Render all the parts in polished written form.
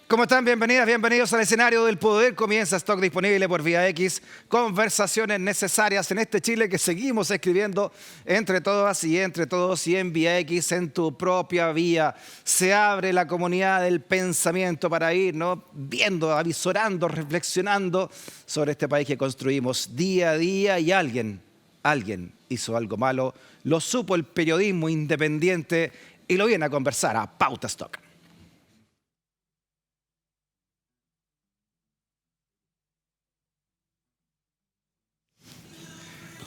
¿Cómo están? Bienvenidas, bienvenidos al escenario del poder. Comienza Stock disponible por Vía X. Conversaciones necesarias en este Chile que seguimos escribiendo entre todas y entre todos y en Vía X, en tu propia vía. Se abre la comunidad del pensamiento para ir, ¿no?, viendo, avisorando, reflexionando sobre este país que construimos día a día y alguien hizo algo malo, lo supo el periodismo independiente y lo viene a conversar a Pauta Stock.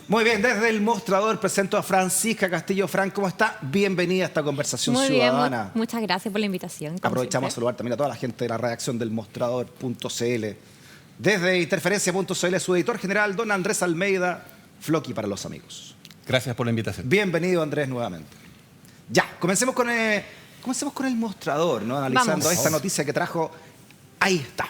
Muy bien, desde el mostrador presento a Francisca Castillo. Fran, ¿cómo está? Bienvenida a esta conversación ciudadana. Bien, muchas gracias por la invitación. Aprovechamos a saludar también a toda la gente de la redacción del mostrador.cl. Desde interferencia.cl, su editor general, don Andrés Almeida, Floqui para los amigos. Gracias por la invitación. Bienvenido, Andrés, nuevamente. Ya, comencemos con el mostrador, ¿no? Analizando esta noticia que trajo. Ahí está.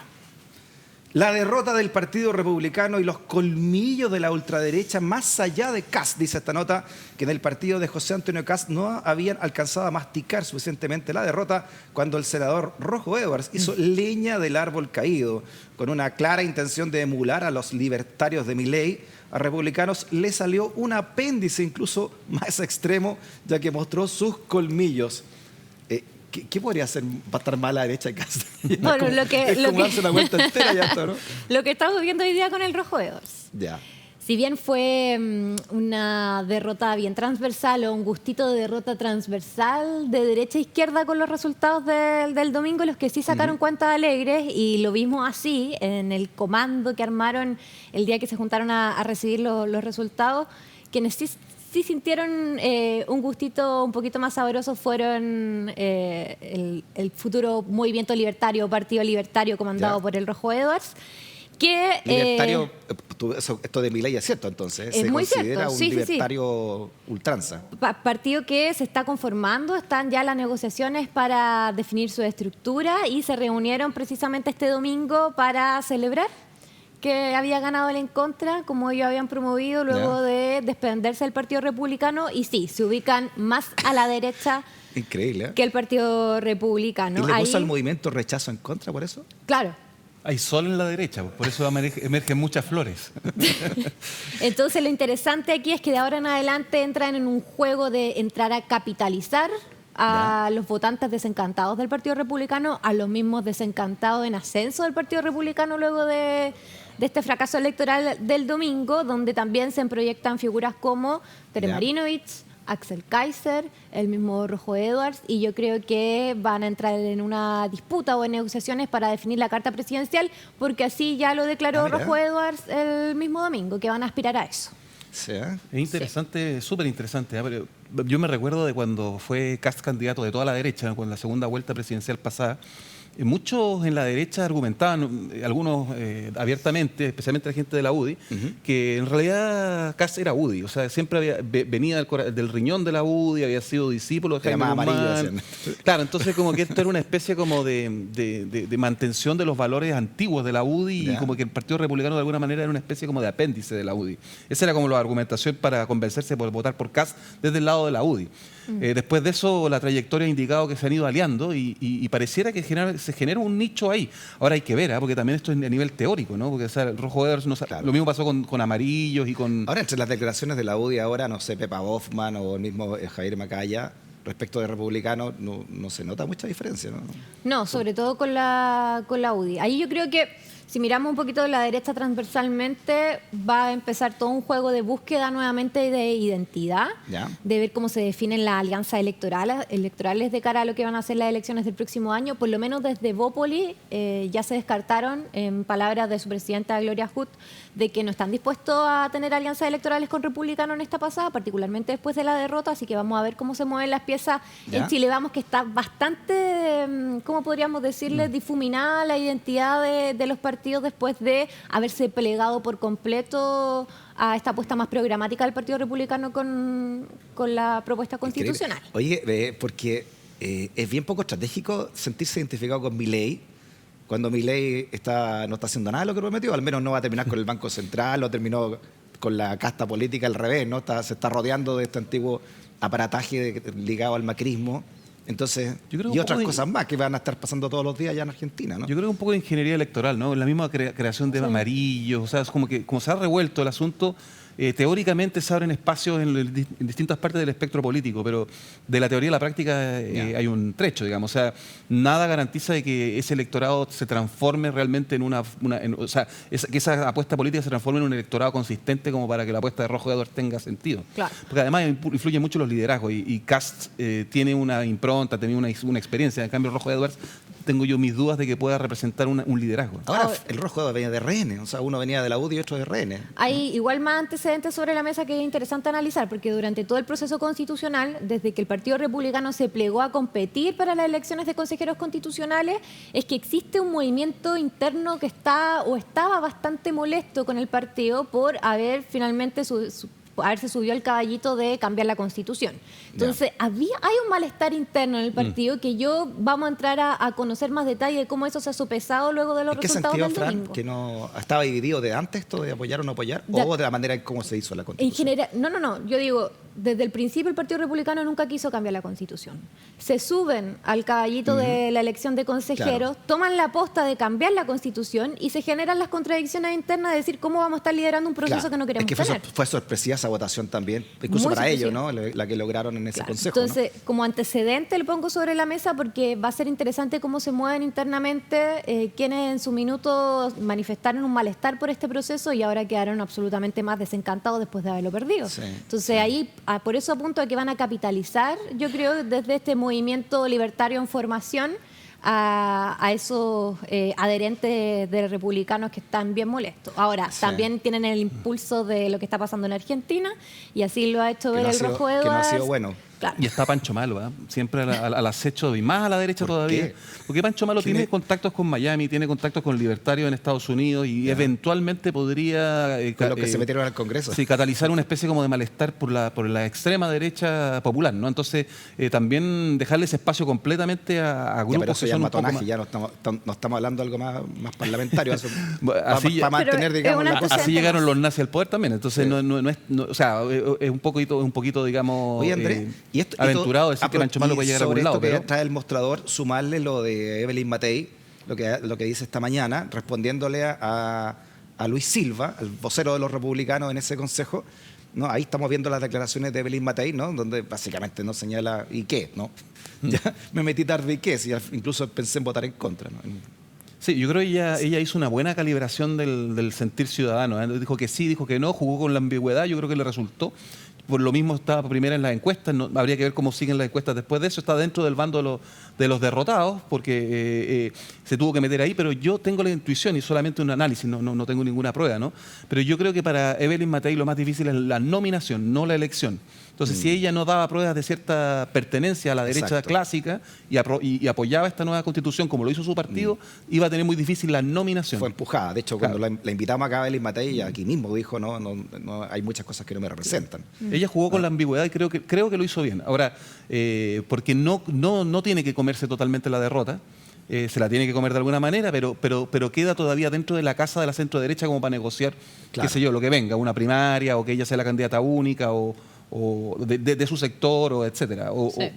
La derrota del Partido Republicano y los colmillos de la ultraderecha más allá de Kast, dice esta nota, que en el partido de José Antonio Kast no habían alcanzado a masticar suficientemente la derrota cuando el senador Rojo Edwards hizo leña del árbol caído. Con una clara intención de emular a los libertarios de Milei, a republicanos le salió un apéndice incluso más extremo, ya que mostró sus colmillos. ¿Qué podría hacer para estar mal a la derecha de Kast? Bueno, darse una vuelta entera ya está, ¿no? Lo que estamos viendo hoy día con el Rojo Edwards. Ya. Si bien fue una derrota bien transversal o un gustito de derrota transversal de derecha a izquierda con los resultados del domingo, los que sí sacaron cuentas alegres, y lo vimos así en el comando que armaron el día que se juntaron a recibir los resultados, quienes sí sintieron un gustito un poquito más sabroso fueron el futuro movimiento libertario, partido libertario comandado por el Rojo Edwards. Que, libertario, esto de Milei es cierto, entonces. Es se muy considera cierto. un libertario ultranza. Partido que se está conformando, están ya las negociaciones para definir su estructura y se reunieron precisamente este domingo para celebrar que había ganado el en contra, como ellos habían promovido luego de desprenderse del Partido Republicano, y sí, se ubican más a la derecha. Increíble, ¿eh? Que el Partido Republicano. ¿Y le puso al movimiento rechazo en contra por eso? Claro. Hay sol en la derecha, por eso emergen muchas flores. Entonces lo interesante aquí es que de ahora en adelante entran en un juego de entrar a capitalizar a los votantes desencantados del Partido Republicano, a los mismos desencantados en ascenso del Partido Republicano luego de este fracaso electoral del domingo, donde también se proyectan figuras como Tere Marinovich, Axel Kaiser, el mismo Rojo Edwards, y yo creo que van a entrar en una disputa o en negociaciones para definir la carta presidencial, porque así ya lo declaró Rojo Edwards el mismo domingo, que van a aspirar a eso. Sí. Es interesante, súper interesante. Yo me recuerdo de cuando fue Kast candidato de toda la derecha, con la segunda vuelta presidencial pasada. Muchos en la derecha argumentaban, algunos abiertamente, especialmente la gente de la UDI, que en realidad Kast era UDI, o sea, siempre venía del riñón de la UDI, había sido discípulo de Jaime Guzmán. Claro, entonces como que esto era una especie como de mantención de los valores antiguos de la UDI y como que el Partido Republicano de alguna manera era una especie como de apéndice de la UDI. Esa era como la argumentación para convencerse por votar por Kast desde el lado de la UDI. Después de eso, la trayectoria ha indicado que se han ido aliando y pareciera que se genera un nicho ahí. Ahora hay que ver, porque también esto es a nivel teórico, ¿no? Porque el Rojo Edwards, lo mismo pasó con Amarillos y con... Ahora, entre las declaraciones de la UDI ahora, no sé, Pepa Hoffman o el mismo Javier Macaya, respecto de republicanos, no se nota mucha diferencia, ¿no? No, sobre todo con la UDI. Ahí yo creo que si miramos un poquito de la derecha transversalmente, va a empezar todo un juego de búsqueda nuevamente de identidad, de ver cómo se definen las alianzas electorales de cara a lo que van a ser las elecciones del próximo año. Por lo menos desde Bópoli ya se descartaron, en palabras de su presidenta Gloria Hood, de que no están dispuestos a tener alianzas electorales con republicanos en esta pasada, particularmente después de la derrota, así que vamos a ver cómo se mueven las piezas en Chile. Vamos, que está bastante, ¿cómo podríamos decirle?, difuminada la identidad de los partidos después de haberse plegado por completo a esta apuesta más programática del Partido Republicano con la propuesta constitucional. Oye, porque es bien poco estratégico sentirse identificado con Milei cuando Milei no está haciendo nada de lo que prometió, al menos no va a terminar con el Banco Central, o terminó con la casta política al revés, ¿no? Se está rodeando de este antiguo aparataje ligado al macrismo. Entonces, y otras cosas más que van a estar pasando todos los días allá en Argentina, ¿no? Yo creo que un poco de ingeniería electoral, ¿no? La misma creación de amarillos, o sea, es como se ha revuelto el asunto. Teóricamente se abren espacios en distintas partes del espectro político, pero de la teoría a la práctica hay un trecho, digamos. O sea, nada garantiza de que ese electorado se transforme realmente en o sea, que esa apuesta política se transforme en un electorado consistente como para que la apuesta de Rojo Edwards tenga sentido. Claro. Porque además influyen mucho los liderazgos y Kast tiene una impronta, tenía una experiencia. En cambio, Rojo Edwards tengo yo mis dudas de que pueda representar un liderazgo. Ahora, el Rojo venía de RN, o sea, uno venía de la UDI y otro de RN. Hay igual más antecedentes sobre la mesa que es interesante analizar, porque durante todo el proceso constitucional, desde que el Partido Republicano se plegó a competir para las elecciones de consejeros constitucionales, es que existe un movimiento interno que estaba bastante molesto con el partido por haber finalmente haberse subido al caballito de cambiar la Constitución. Entonces, hay un malestar interno en el partido que vamos a entrar a conocer más detalle de cómo eso se ha sopesado luego de los resultados del domingo. ¿En qué sentido, Fran, que no estaba dividido de antes esto de apoyar o no apoyar? ¿O de la manera en cómo se hizo la Constitución? En general, no. Yo digo, desde el principio el Partido Republicano nunca quiso cambiar la Constitución. Se suben al caballito de la elección de consejeros, toman la posta de cambiar la Constitución y se generan las contradicciones internas de decir cómo vamos a estar liderando un proceso que no queremos tener. Fue sorpresiva esa votación también, incluso para ellos, ¿no? La que lograron en ese consejo. Entonces, como antecedente lo pongo sobre la mesa porque va a ser interesante cómo se mueven internamente quienes en su minuto manifestaron un malestar por este proceso y ahora quedaron absolutamente más desencantados después de haberlo perdido. Entonces, ahí, por eso apunto a que van a capitalizar, yo creo, desde este movimiento libertario en formación, a esos adherentes de republicanos que están bien molestos. Ahora, también tienen el impulso de lo que está pasando en Argentina y así lo ha hecho ver el Rojo Edwards. Que no ha sido bueno. Claro. Y está Pancho Malo, ¿eh? Siempre al acecho y más a la derecha todavía. ¿Qué? Porque Pancho Malo tiene contactos con Miami, tiene contactos con libertarios en Estados Unidos y eventualmente podría... con lo que se metieron al Congreso. Sí, catalizar una especie como de malestar por la extrema derecha popular, ¿no? Entonces, también dejarle ese espacio completamente a grupos pero eso que ya son matonaje, ya no estamos hablando de algo más parlamentario. Para mantener, digamos, la cosa. Así llegaron los nazis al poder también. Entonces, o sea, es un poquito, digamos... Oye, Andrés, aventurado decir que Pancho Malo puede llegar a algún lado. Pero trae el mostrador, sumarle lo de Evelyn Matei, lo que dice esta mañana, respondiéndole a Luis Silva, al vocero de los republicanos en ese consejo. ¿No? Ahí estamos viendo las declaraciones de Evelyn Matei, ¿no? Donde básicamente no señala ¿y qué? ¿No? Ya me metí tarde y qué, si incluso pensé en votar en contra, ¿no? Sí, yo creo que ella hizo una buena calibración del sentir ciudadano, ¿eh? Dijo que sí, dijo que no, jugó con la ambigüedad, yo creo que le resultó. Por lo mismo estaba primera en las encuestas, habría que ver cómo siguen las encuestas después de eso. Está dentro del bando de los derrotados, porque se tuvo que meter ahí, pero yo tengo la intuición y solamente un análisis, no tengo ninguna prueba, ¿no? Pero yo creo que para Evelyn Matei lo más difícil es la nominación, no la elección. Entonces, si ella no daba pruebas de cierta pertenencia a la derecha clásica y apoyaba esta nueva constitución como lo hizo su partido, iba a tener muy difícil la nominación. Fue empujada. De hecho, cuando la invitamos acá a Evelyn Matei, aquí mismo dijo, no, hay muchas cosas que no me representan. Ella jugó con la ambigüedad y creo que lo hizo bien. Ahora, porque no tiene que comerse totalmente la derrota, se la tiene que comer de alguna manera, pero queda todavía dentro de la casa de la centro derecha como para negociar, qué sé yo, lo que venga, una primaria o que ella sea la candidata única o de su sector, o etcétera. Entonces,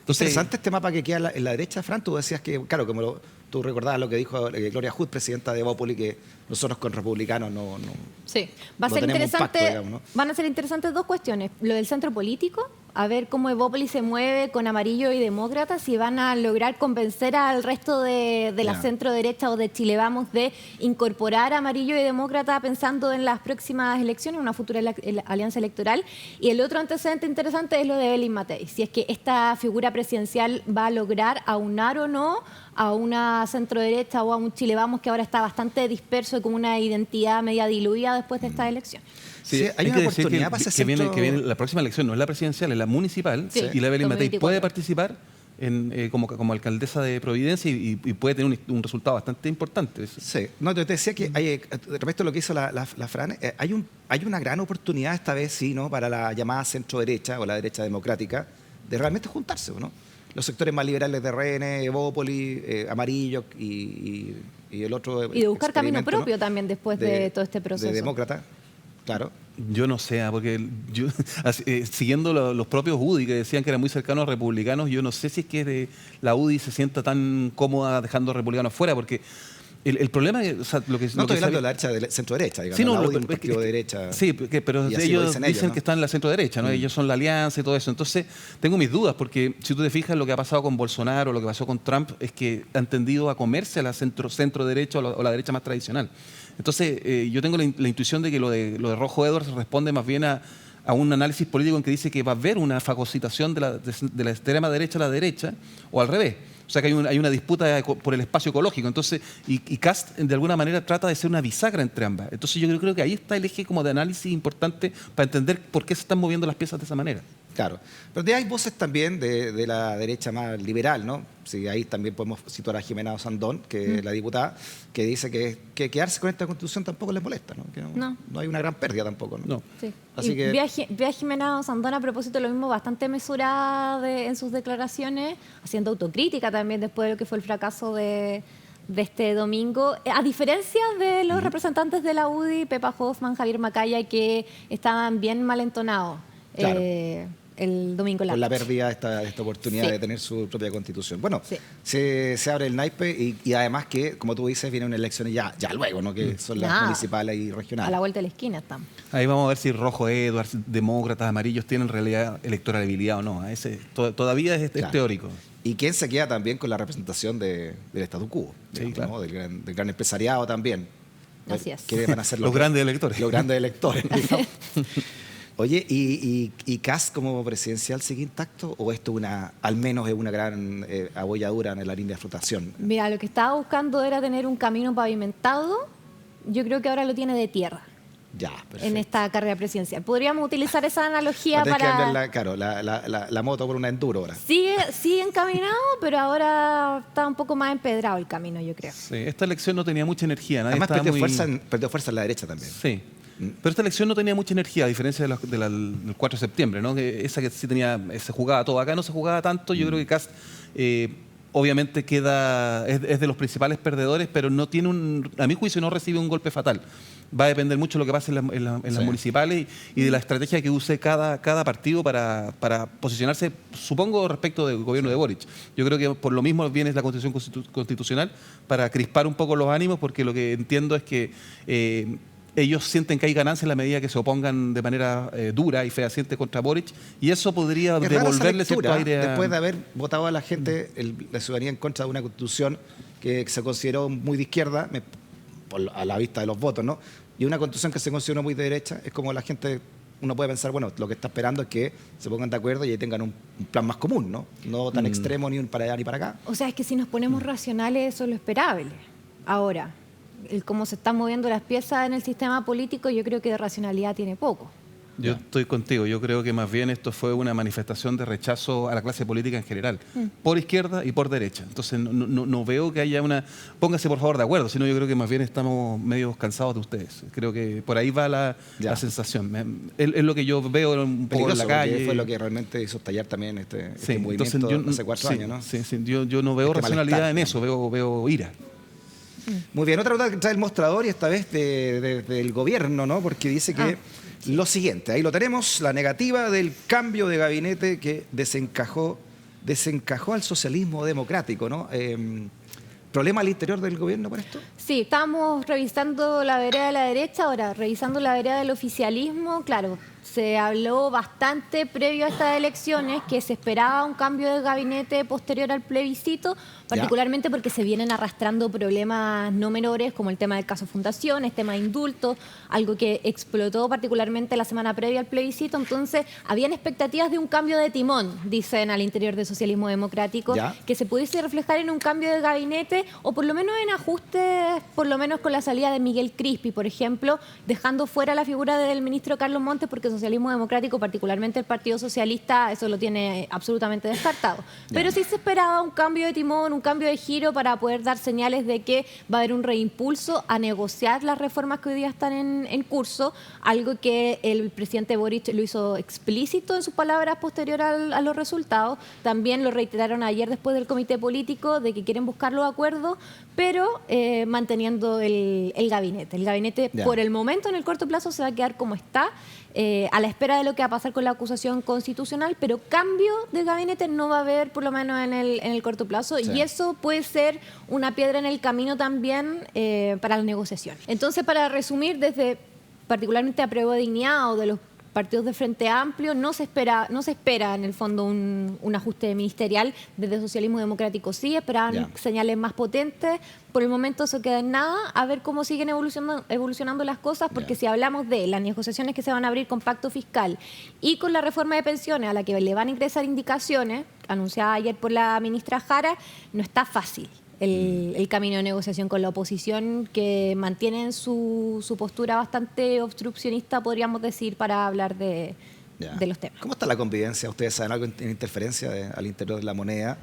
interesante este mapa que queda en la derecha, Fran. Tú decías que, claro, como tú recordabas lo que dijo Gloria Hood, presidenta de Evópoli, que nosotros con republicanos no sí, va a ser interesante. Pacto, digamos, ¿no? Van a ser interesantes dos cuestiones. Lo del centro político, a ver cómo Evópoli se mueve con amarillo y demócratas, si van a lograr convencer al resto de la centro derecha o de Chile Vamos de incorporar amarillo y demócrata pensando en las próximas elecciones, una futura alianza electoral. Y el otro antecedente interesante es lo de Evelyn Matei, si es que esta figura presidencial va a lograr aunar o no a una centro derecha o a un Chile Vamos que ahora está bastante disperso y con una identidad media diluida después de esta elección. Sí, hay una oportunidad para que viene la próxima elección, no es la presidencial, es la municipal, y la Evelyn Matei puede participar como alcaldesa de Providencia y puede tener un resultado bastante importante. Sí, no, te decía que respecto a lo que hizo la Fran, hay una gran oportunidad esta vez, sí, ¿no? Para la llamada centro derecha o la derecha democrática de realmente juntarse, ¿no? Los sectores más liberales de RN, Evópoli, Amarillo y el otro. Y de buscar camino propio, ¿no? También después de todo este proceso. De demócrata, claro. Yo no sé, porque yo, siguiendo los propios UDI que decían que eran muy cercanos a republicanos, yo no sé si es que la UDI se sienta tan cómoda dejando a republicanos fuera, porque el problema es, o sea, lo que no estoy hablando de la derecha, de centro-derecha, digamos. Sí, no, la UDI, un partido de derecha. Sí, pero ellos dicen, ¿no?, que están en la centro-derecha, ¿no? Ellos son la alianza y todo eso. Entonces, tengo mis dudas, porque si tú te fijas, lo que ha pasado con Bolsonaro, lo que pasó con Trump, es que han tendido a comerse a la centro-derecha o la derecha más tradicional. Entonces, yo tengo la intuición de que lo de Rojo Edwards responde más bien a un análisis político en que dice que va a haber una fagocitación de la extrema derecha a la derecha, o al revés. O sea que hay una disputa por el espacio ecológico. Entonces, y Kast de alguna manera trata de ser una bisagra entre ambas. Entonces yo creo que ahí está el eje como de análisis importante para entender por qué se están moviendo las piezas de esa manera. Claro, pero hay voces también de la derecha más liberal, ¿no? Sí, ahí también podemos situar a Jimena Osandón, que es la diputada, que dice que quedarse con esta constitución tampoco les molesta, ¿no? Que no hay una gran pérdida tampoco, ¿no? Sí. Así que vi a Jimena Osandón a propósito de lo mismo, bastante mesurada en sus declaraciones, haciendo autocrítica también después de lo que fue el fracaso de este domingo, a diferencia de los representantes de la UDI, Pepa Hoffman, Javier Macaya, que estaban bien malentonados. Claro. El domingo con la pérdida de esta oportunidad de tener su propia constitución. Bueno, se abre el naipe y además que, como tú dices, vienen elecciones ya luego, ¿no? Que son las municipales y regionales. A la vuelta de la esquina estamos. Ahí vamos a ver si Rojo Edwards, demócratas, amarillos tienen en realidad electorabilidad o no. Todavía es teórico. Y quién se queda también con la representación del statu quo, digamos, ¿no? del gran empresariado también. Así es. ¿Qué van a hacer los grandes electores? Los grandes electores, digamos. Oye, ¿y Kast como presidencial sigue intacto o esto al menos es una gran abolladura en la línea de flotación? Mira, lo que estaba buscando era tener un camino pavimentado. Yo creo que ahora lo tiene de tierra. Ya, perfecto. En esta carrera presidencial. Podríamos utilizar esa analogía para... que cambiar la moto por una enduro ahora. Sigue encaminado, pero ahora está un poco más empedrado el camino, yo creo. Sí, esta elección no tenía mucha energía. Además perdió fuerza en la derecha también. Sí. Pero esta elección no tenía mucha energía, a diferencia del 4 de septiembre, ¿no? Esa que sí se jugaba todo. Acá no se jugaba tanto. Yo creo que Kast obviamente es de los principales perdedores, pero no tiene a mi juicio no recibe un golpe fatal. Va a depender mucho de lo que pase en las municipales y de la estrategia que use cada partido para posicionarse, supongo, respecto del gobierno de Boric. Yo creo que por lo mismo viene la Constitución Constitucional para crispar un poco los ánimos, porque lo que entiendo es que ellos sienten que hay ganancia en la medida que se opongan de manera dura y fehaciente contra Boric, y eso podría devolverle cierto aire después de haber votado a la gente, la ciudadanía en contra de una constitución que se consideró muy de izquierda, a la vista de los votos, ¿no? Y una constitución que se consideró muy de derecha, es como la gente, uno puede pensar, bueno, lo que está esperando es que se pongan de acuerdo y ahí tengan un plan más común, ¿no? No tan extremo ni para allá ni para acá. O sea, es que si nos ponemos racionales, eso es lo esperable. Ahora, cómo se están moviendo las piezas en el sistema político, yo creo que de racionalidad tiene poco. Yo estoy contigo. Yo creo que más bien esto fue una manifestación de rechazo a la clase política en general, por izquierda y por derecha. Entonces no veo que haya una... Póngase por favor de acuerdo, sino yo creo que más bien estamos medio cansados de ustedes. Creo que por ahí va la sensación. Es lo que yo veo un poco en la calle. Fue lo que realmente hizo estallar también este movimiento hace 4 años, ¿no? Sí, yo no veo racionalidad en eso, veo ira. Muy bien, otra nota que trae el mostrador y esta vez del gobierno, ¿no? Porque dice que lo siguiente, ahí lo tenemos, la negativa del cambio de gabinete que desencajó al socialismo democrático, ¿no? ¿Problema al interior del gobierno por esto? Sí, estamos revisando la vereda de la derecha, ahora revisando la vereda del oficialismo. Claro, se habló bastante previo a estas elecciones que se esperaba un cambio de gabinete posterior al plebiscito, particularmente porque se vienen arrastrando problemas no menores como el tema del caso Fundaciones, tema de indultos, algo que explotó particularmente la semana previa al plebiscito. Entonces, habían expectativas de un cambio de timón, dicen al interior del socialismo democrático, que se pudiese reflejar en un cambio de gabinete o por lo menos en ajustes, por lo menos con la salida de Miguel Crispi, por ejemplo, dejando fuera la figura del ministro Carlos Montes porque socialismo democrático, particularmente el Partido Socialista, eso lo tiene absolutamente descartado. Pero sí se esperaba un cambio de timón, un cambio de giro para poder dar señales de que va a haber un reimpulso a negociar las reformas que hoy día están en curso, algo que el presidente Boric lo hizo explícito en sus palabras posterior a los resultados. También lo reiteraron ayer después del comité político de que quieren buscar los acuerdos, pero manteniendo el gabinete. El gabinete por el momento en el corto plazo se va a quedar como está, a la espera de lo que va a pasar con la acusación constitucional, pero cambio de gabinete no va a haber por lo menos en el corto plazo, y eso puede ser una piedra en el camino también para la negociación. Entonces, para resumir, desde particularmente Apruebo Dignidad o de los partidos de Frente Amplio, no se espera en el fondo un ajuste ministerial. Desde Socialismo Democrático sí, esperaban señales más potentes. Por el momento eso queda en nada, a ver cómo siguen evolucionando las cosas, porque si hablamos de las negociaciones que se van a abrir con pacto fiscal y con la reforma de pensiones a la que le van a ingresar indicaciones, anunciada ayer por la ministra Jara, no está fácil el camino de negociación con la oposición, que mantienen su postura bastante obstruccionista, podríamos decir, para hablar de los temas. ¿Cómo está la convivencia? ¿Ustedes saben algo en interferencia al interior de la moneda?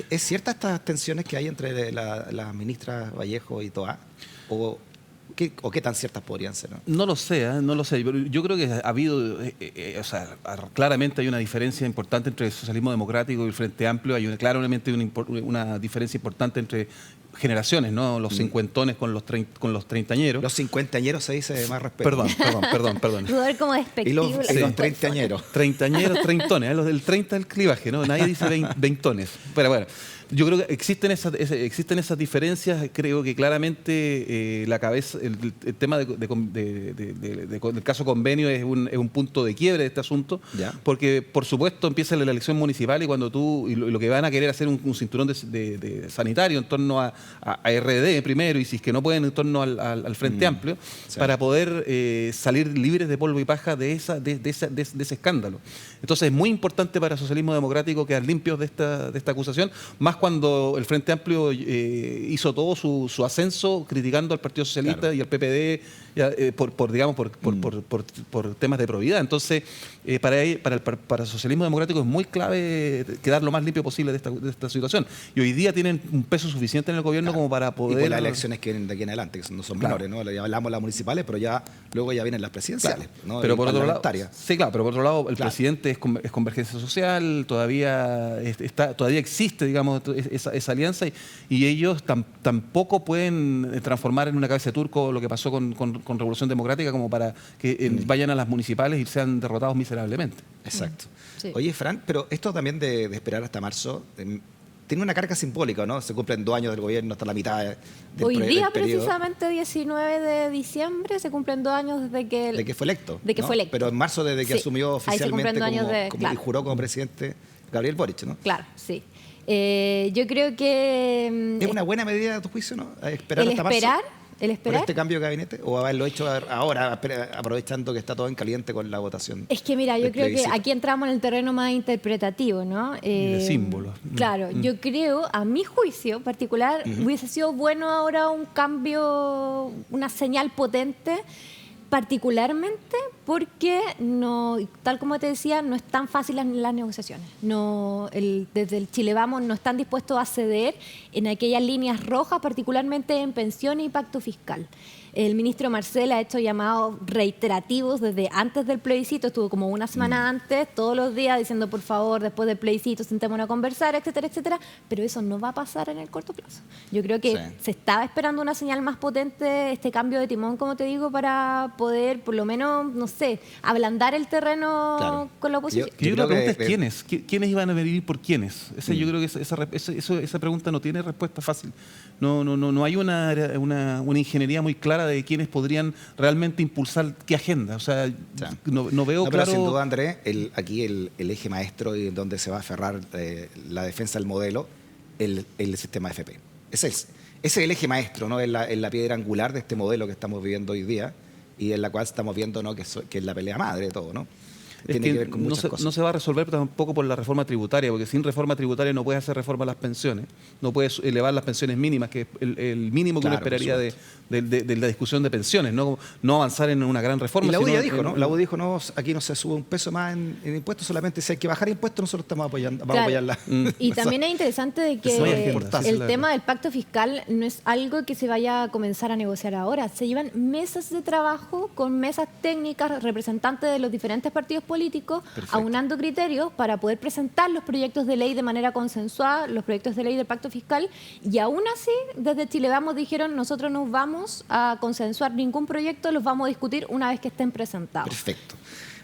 ¿Es cierta estas tensiones que hay entre la ministra Vallejo y Toá? ¿O qué tan ciertas podrían ser? No lo sé, pero yo creo que ha habido, claramente hay una diferencia importante entre el socialismo democrático y el Frente Amplio. Hay claramente una diferencia importante entre generaciones, ¿no? Los cincuentones con los treintañeros. Los cincuentañeros se dice de más respeto. Perdón. Como despectivo. Y los treintañeros. Treintañeros, treintones. Los del 30 del clivaje, ¿no? Nadie dice veintones. Pero bueno, yo creo que existen esas diferencias. Creo que claramente el tema del caso convenio es un punto de quiebre de este asunto, porque por supuesto empieza la elección municipal y cuando lo que van a querer hacer un cinturón de sanitario en torno a RD primero, y si es que no pueden en torno al Frente Amplio, para poder salir libres de polvo y paja de ese escándalo. Entonces es muy importante para el socialismo democrático quedar limpios de esta acusación, más cuando el Frente Amplio hizo todo su ascenso criticando al Partido Socialista y al PPD por temas de probidad. Entonces, para el socialismo democrático es muy clave quedar lo más limpio posible de esta situación. Y hoy día tienen un peso suficiente en el gobierno como para poder... Y con las elecciones que vienen de aquí en adelante, que no son menores, ¿no? Ya hablamos de las municipales, pero luego ya vienen las presidenciales, ¿no? Pero por otro lado, pero por otro lado, el presidente es Convergencia Social, todavía existe, digamos, esa alianza, y ellos tampoco pueden transformar en una cabeza de turco lo que pasó con Revolución Democrática como para que vayan a las municipales y sean derrotados miserablemente. Exacto. Sí. Oye, Fran, pero esto también de esperar hasta marzo tiene una carga simbólica, ¿no? Se cumplen 2 años del gobierno, hasta la mitad del Hoy día, precisamente 19 de diciembre, se cumplen 2 años de que fue electo. Fue electo. Pero en marzo, desde que asumió oficialmente y juró como presidente Gabriel Boric, ¿no? Claro, sí. Yo creo que... ¿Es una buena medida a tu juicio, no? Esperar hasta marzo. ¿El esperar? ¿Por este cambio de gabinete? ¿O haberlo hecho ahora, aprovechando que está todo en caliente con la votación? Es que mira, yo creo que aquí entramos en el terreno más interpretativo, ¿no? Y de símbolos. Claro, yo creo, a mi juicio particular, hubiese sido bueno ahora un cambio, una señal potente, particularmente porque tal como te decía, no es tan fácil las negociaciones. Desde el Chile Vamos no están dispuestos a ceder en aquellas líneas rojas, particularmente en pensiones y pacto fiscal. El ministro Marcel ha hecho llamados reiterativos desde antes del plebiscito, estuvo como una semana antes, todos los días diciendo por favor, después del plebiscito sentémonos a conversar, etcétera, etcétera, pero eso no va a pasar en el corto plazo. Yo creo que se estaba esperando una señal más potente, este cambio de timón, como te digo, para poder, por lo menos, no sé, ablandar el terreno con la oposición. Yo la pregunta es ¿quiénes? ¿Quiénes iban a venir por quiénes? Yo creo que esa pregunta no tiene respuesta fácil. No hay una ingeniería muy clara de quiénes podrían realmente impulsar qué agenda. O sea, no veo claro... Pero sin duda, Andrés, aquí el eje maestro y en donde se va a aferrar la defensa del modelo, el sistema FP. Ese es el eje maestro, ¿no? Es la piedra angular de este modelo que estamos viviendo hoy día y en la cual estamos viendo, ¿no? que es la pelea madre de todo, ¿no? tiene que ver con muchas cosas. No se va a resolver tampoco por la reforma tributaria, porque sin reforma tributaria no puedes hacer reforma a las pensiones, no puedes elevar las pensiones mínimas, que es el mínimo que uno esperaría de la discusión de pensiones, no avanzar en una gran reforma. Y la UDI ya dijo, ¿no? La UDI dijo, no, aquí no se sube un peso más en impuestos, solamente si hay que bajar impuestos, nosotros estamos apoyando, vamos a apoyarla. Y también es interesante de que el tema del pacto fiscal no es algo que se vaya a comenzar a negociar ahora. Se llevan mesas de trabajo con mesas técnicas, representantes de los diferentes partidos políticos, aunando criterios para poder presentar los proyectos de ley de manera consensuada, los proyectos de ley del pacto fiscal, y aún así, desde Chile Vamos dijeron, nosotros no vamos a consensuar ningún proyecto, los vamos a discutir una vez que estén presentados. Perfecto.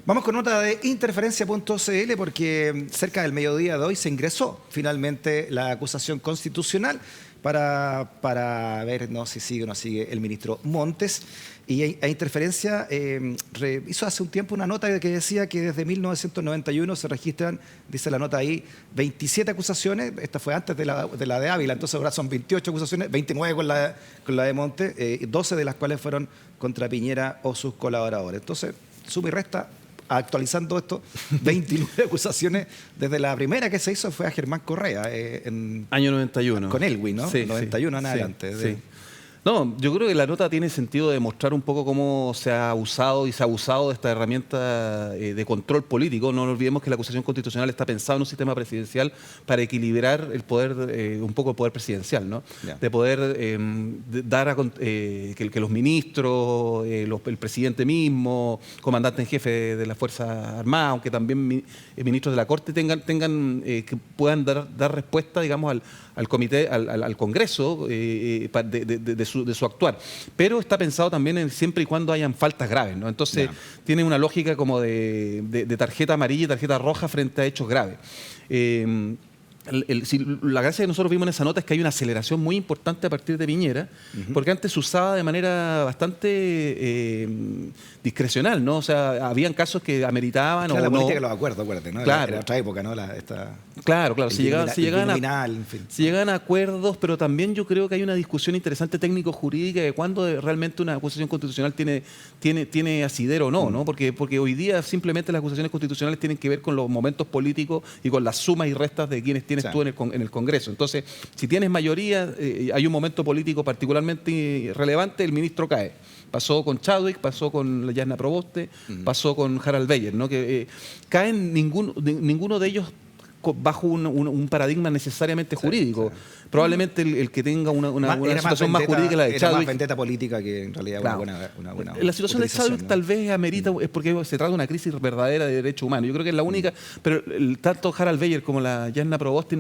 Vamos con nota de interferencia.cl porque cerca del mediodía de hoy se ingresó finalmente la acusación constitucional para ver si sigue o no sigue el ministro Montes. Y a Interferencia hizo hace un tiempo una nota que decía que desde 1991 se registran, dice la nota ahí, 27 acusaciones. Esta fue antes de la de Ávila, entonces ahora son 28 acusaciones, 29 con la de Montes, 12 de las cuales fueron contra Piñera o sus colaboradores. Entonces, suma y resta, actualizando esto, 29 acusaciones desde la primera que se hizo fue a Germán Correa. Año 91. Con Elwin, ¿no? Sí, 91 en adelante. Sí. No, yo creo que la nota tiene sentido de mostrar un poco cómo se ha usado y se ha abusado de esta herramienta de control político. No olvidemos que la acusación constitucional está pensada en un sistema presidencial para equilibrar el poder, un poco el poder presidencial, ¿no? Yeah. De poder dar que los ministros, el presidente mismo, comandante en jefe de las Fuerzas Armadas, aunque también ministros de la Corte que puedan dar respuesta, digamos, al comité, al Congreso de su actuar. Pero está pensado también siempre y cuando hayan faltas graves, ¿no? Entonces tiene una lógica como de tarjeta amarilla y tarjeta roja frente a hechos graves. La gracia que nosotros vimos en esa nota es que hay una aceleración muy importante a partir de Piñera, porque antes se usaba de manera bastante discrecional, ¿no? O sea, habían casos que ameritaban o no. La política de los acuerdos, acuérdate, ¿no? Claro. Era otra época, ¿no? Claro. Se llegaban a acuerdos, pero también yo creo que hay una discusión interesante técnico-jurídica de cuándo realmente una acusación constitucional tiene asidero o no, ¿no? Porque hoy día simplemente las acusaciones constitucionales tienen que ver con los momentos políticos y con las sumas y restas de quienes tienes tú en el Congreso. Entonces, si tienes mayoría, hay un momento político particularmente relevante, el ministro cae. Pasó con Chadwick, pasó con Yasna Proboste, pasó con Harald Beyer, ¿no? Que caen ninguno de ellos bajo un paradigma necesariamente jurídico. Probablemente el que tenga una situación más jurídica la de Chadwick. Era más vendetta política que en realidad una buena la situación de Chadwick, ¿no? Tal vez amerita, es porque se trata de una crisis verdadera de derechos humanos. Yo creo que es la única, pero tanto Harald Beyer como la Yasna Proboste,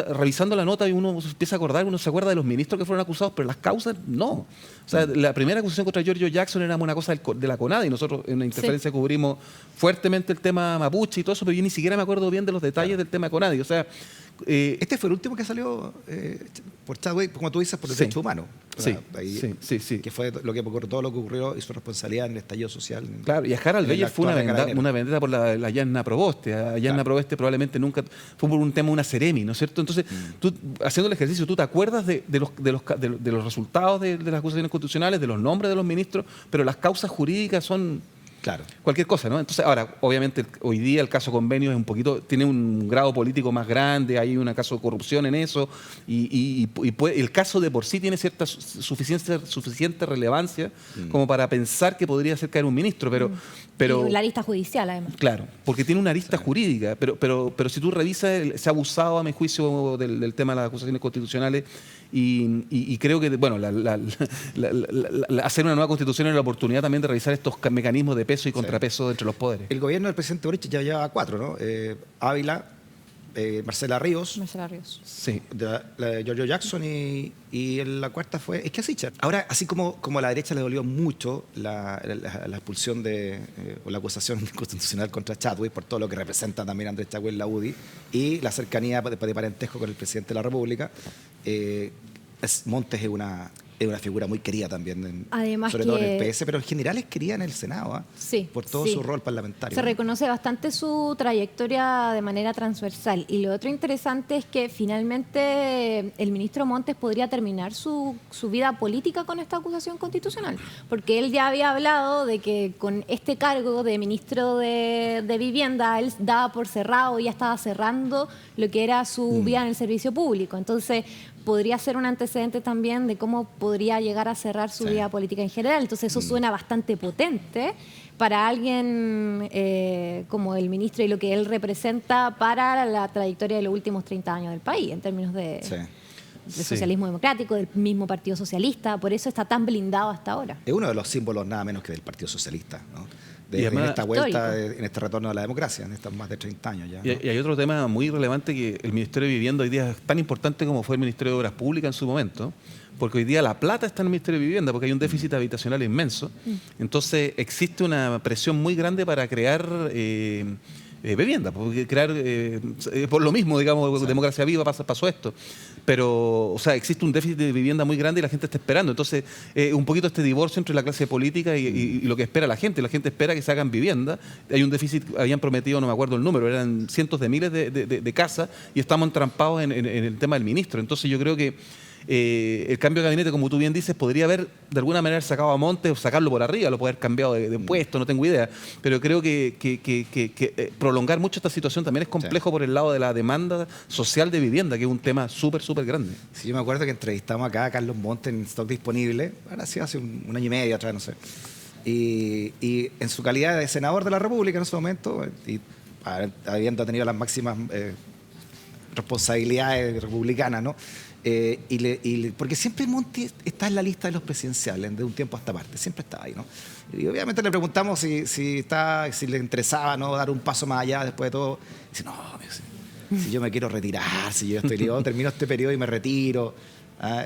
revisando la nota, uno empieza a acordar, uno se acuerda de los ministros que fueron acusados, pero las causas no. O sea, la primera acusación contra Giorgio Jackson era una cosa de la CONADE y nosotros en la Interferencia cubrimos fuertemente el tema mapuche y todo eso, pero yo ni siquiera me acuerdo bien de los detalles del tema de CONADE. O sea, este fue el último que salió por Chadwick, como tú dices, por el derecho humano. Sí. Que fue todo lo que ocurrió y su responsabilidad en el estallido social. Claro, y a Harald Beyer fue una vendetta por la Yasna Proboste. A Yasna Proboste probablemente nunca fue por un tema de una Ceremi, ¿no es cierto? Entonces, tú, haciendo el ejercicio, tú te acuerdas de los resultados de las acusaciones constitucionales, de los nombres de los ministros, pero las causas jurídicas son cualquier cosa, ¿no? Entonces, ahora, obviamente, hoy día el caso convenio es tiene un grado político más grande, hay un caso de corrupción en eso, y el caso de por sí tiene cierta suficiente relevancia como para pensar que podría hacer caer un ministro, pero y la arista judicial, además. Claro, porque tiene una arista jurídica, pero si tú revisas, se ha abusado, a mi juicio, del tema de las acusaciones constitucionales, y creo que, bueno, hacer una nueva constitución es la oportunidad también de revisar estos mecanismos de peso y contrapeso entre los poderes. El gobierno del presidente Boric ya lleva 4, ¿no? Ávila, Marcela Ríos. Sí. La de Giorgio Jackson y la cuarta fue Sichar. Ahora, así como a la derecha le dolió mucho la expulsión o la acusación constitucional contra Chadwick por todo lo que representa también Andrés Chadwick en la UDI y la cercanía de parentesco con el presidente de la República, Montes es es una figura muy querida también, Además todo en el PS, pero en general es querida en el Senado, sí, por todo su rol parlamentario. Se reconoce bastante su trayectoria de manera transversal. Y lo otro interesante es que finalmente el ministro Montes podría terminar su vida política con esta acusación constitucional, porque él ya había hablado de que con este cargo de ministro de Vivienda, él daba por cerrado, ya estaba cerrando lo que era su vida en el servicio público. Entonces, podría ser un antecedente también de cómo podría llegar a cerrar su vida política en general. Entonces eso suena bastante potente para alguien como el ministro y lo que él representa para la trayectoria de los últimos 30 años del país, en términos de socialismo democrático, del mismo Partido Socialista. Por eso está tan blindado hasta ahora. Es uno de los símbolos nada menos que del Partido Socialista, ¿no? Y además, en esta vuelta, en este retorno a la democracia, en estos más de 30 años ya, ¿no? Y hay otro tema muy relevante, que el Ministerio de Vivienda hoy día es tan importante como fue el Ministerio de Obras Públicas en su momento, porque hoy día la plata está en el Ministerio de Vivienda, porque hay un déficit habitacional inmenso. Entonces existe una presión muy grande para crear vivienda, porque crear, por lo mismo, digamos, Democracia Viva pasó esto. Pero, o sea, existe un déficit de vivienda muy grande y la gente está esperando. Entonces, un poquito este divorcio entre la clase política y lo que espera la gente. La gente espera que se hagan vivienda. Hay un déficit, habían prometido, no me acuerdo el número, eran cientos de miles de casas, y estamos entrampados en el tema del ministro. Entonces, yo creo que el cambio de gabinete, como tú bien dices, podría haber de alguna manera sacado a Montes o sacarlo por arriba, lo puede haber cambiado de puesto, no tengo idea, pero creo que prolongar mucho esta situación también es complejo por el lado de la demanda social de vivienda, que es un tema súper grande. Sí, yo me acuerdo que entrevistamos acá a Carlos Montes en Stock Disponible, ahora sí, hace un año y medio atrás, no sé, y en su calidad de senador de la República en ese momento, y habiendo tenido las máximas responsabilidades republicanas, ¿no? Porque siempre Monti está en la lista de los presidenciales de un tiempo a esta parte, siempre estaba ahí, ¿no? Y obviamente le preguntamos si le interesaba, ¿no?, dar un paso más allá después de todo. Y dice, no, si yo me quiero retirar, si yo estoy ligado, termino este periodo y me retiro.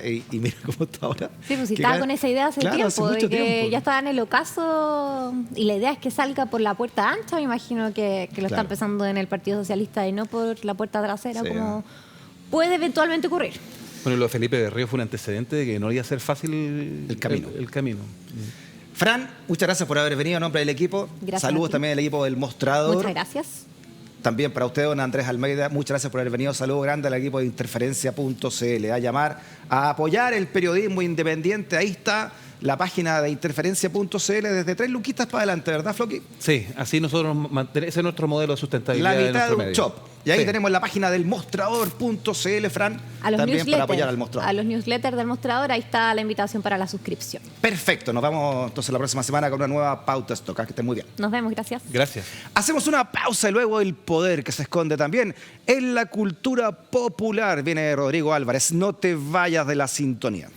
Y mira cómo está ahora. Sí, pues si estaba con esa idea hace tiempo, de que ya estaba en el ocaso, y la idea es que salga por la puerta ancha, me imagino que lo está empezando en el Partido Socialista y no por la puerta trasera, como puede eventualmente ocurrir. Bueno, lo de Felipe Berrío fue un antecedente de que no iba a ser fácil el camino. Fran, muchas gracias por haber venido en nombre del equipo. Gracias. Saludos también al equipo del Mostrador. Muchas gracias. También para usted, don Andrés Almeida, muchas gracias por haber venido. Saludos grandes al equipo de Interferencia.cl. A llamar a apoyar el periodismo independiente. Ahí está la página de Interferencia.cl desde 3 luquitas para adelante, ¿verdad, Floqui? Sí, así nosotros mantenemos, ese es nuestro modelo de sustentabilidad. La mitad de un shop. Y ahí tenemos la página del Mostrador.cl, Fran, también para apoyar al Mostrador. A los newsletters del Mostrador, ahí está la invitación para la suscripción. Perfecto, nos vamos entonces la próxima semana con una nueva Pauta Stock. Que estén muy bien. Nos vemos, gracias. Gracias. Hacemos una pausa y luego el poder que se esconde también en la cultura popular. Viene Rodrigo Álvarez, no te vayas de la sintonía.